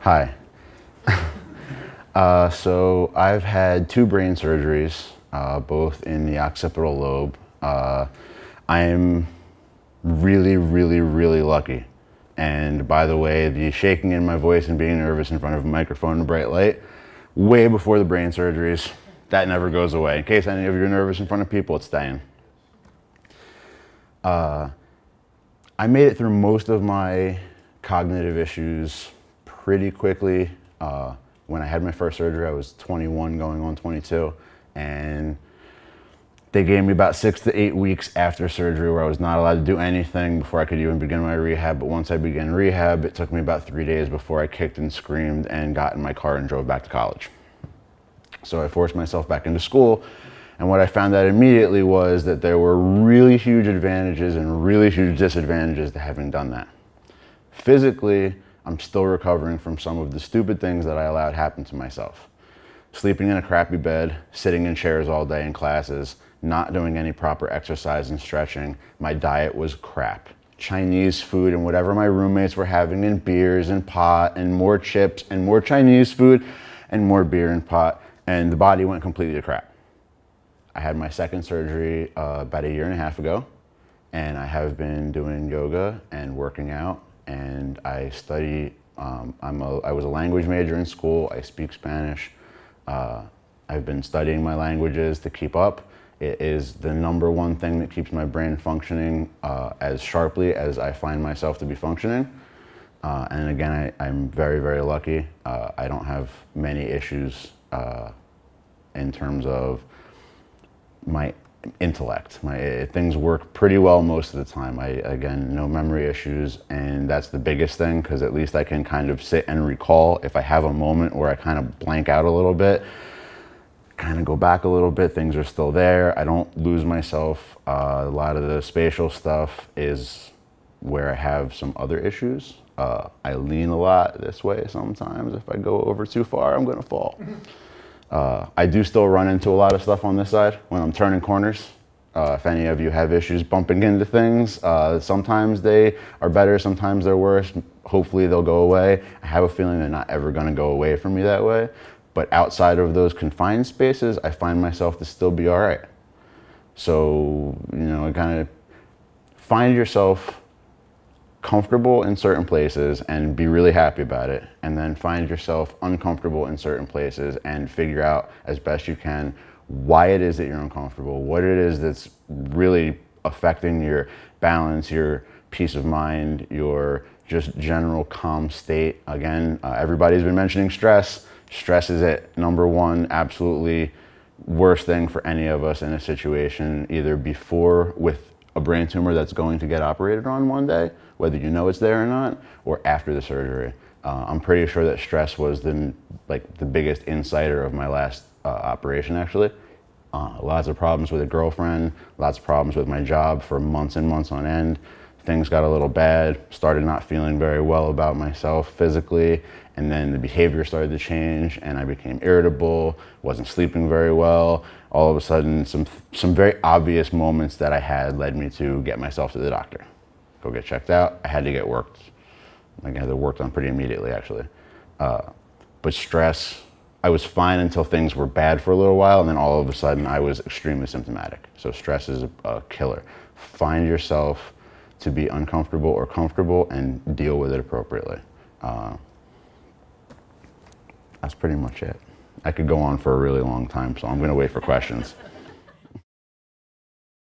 Hi. So I've had 2 brain surgeries, both in the occipital lobe. I'm really lucky. And by the way, the shaking in my voice and being nervous in front of a microphone and bright light, way before the brain surgeries, that never goes away. In case any of you are nervous in front of people, it's staying. I made it through most of my cognitive issues pretty quickly. When I had my first surgery, I was 21 going on 22, and they gave me about 6 to 8 weeks after surgery where I was not allowed to do anything before I could even begin my rehab. But once I began rehab, it took me about 3 days before I kicked and screamed and got in my car and drove back to college. So I forced myself back into school. And what I found out immediately was that there were really huge advantages and really huge disadvantages to having done that. Physically, I'm still recovering from some of the stupid things that I allowed happen to myself. Sleeping in a crappy bed, sitting in chairs all day in classes, not doing any proper exercise and stretching. My diet was crap. Chinese food and whatever my roommates were having, and beers and pot and more chips and more Chinese food and more beer and pot, and the body went completely to crap. I had my second surgery about 1.5 years ago, and I have been doing yoga and working out, and I study. I was a language major in school. I speak Spanish. I've been studying my languages to keep up. It is the #1 thing that keeps my brain functioning as sharply as I find myself to be functioning. And again, I'm very lucky. I don't have many issues in terms of my intellect. Things work pretty well most of the time. Again, no memory issues, and that's the biggest thing, because at least I can kind of sit and recall. If I have a moment where I kind of blank out a little bit, kind of go back a little bit, things are still there. I don't lose myself. A lot of the spatial stuff is where I have some other issues. I lean a lot this way sometimes. If I go over too far, I'm gonna fall. I do still run into a lot of stuff on this side when I'm turning corners. If any of you have issues bumping into things, sometimes they are better, sometimes they're worse. Hopefully they'll go away. I have a feeling they're not ever gonna go away from me that way. But outside of those confined spaces, I find myself to still be all right. So, you know, kind of find yourself comfortable in certain places and be really happy about it, and then find yourself uncomfortable in certain places and figure out as best you can why it is that you're uncomfortable, what it is that's really affecting your balance, your peace of mind, your just general calm state. Again, everybody's been mentioning stress. Stress is it, #1, absolutely worst thing for any of us in a situation, either before with a brain tumor that's going to get operated on one day, whether you know it's there or not, or after the surgery. I'm pretty sure that stress was the biggest inciter of my last operation, actually. Lots of problems with a girlfriend, lots of problems with my job for months and months on end. Things got a little bad, started not feeling very well about myself physically, and then the behavior started to change, and I became irritable, wasn't sleeping very well. All of a sudden, some very obvious moments that I had led me to get myself to the doctor. Go get checked out. I had to get worked. I had it worked on pretty immediately, actually. But stress, I was fine until things were bad for a little while, and then all of a sudden I was extremely symptomatic. So stress is a killer. Find yourself to be uncomfortable or comfortable and deal with it appropriately. That's pretty much it. I could go on for a really long time, so I'm gonna wait for questions.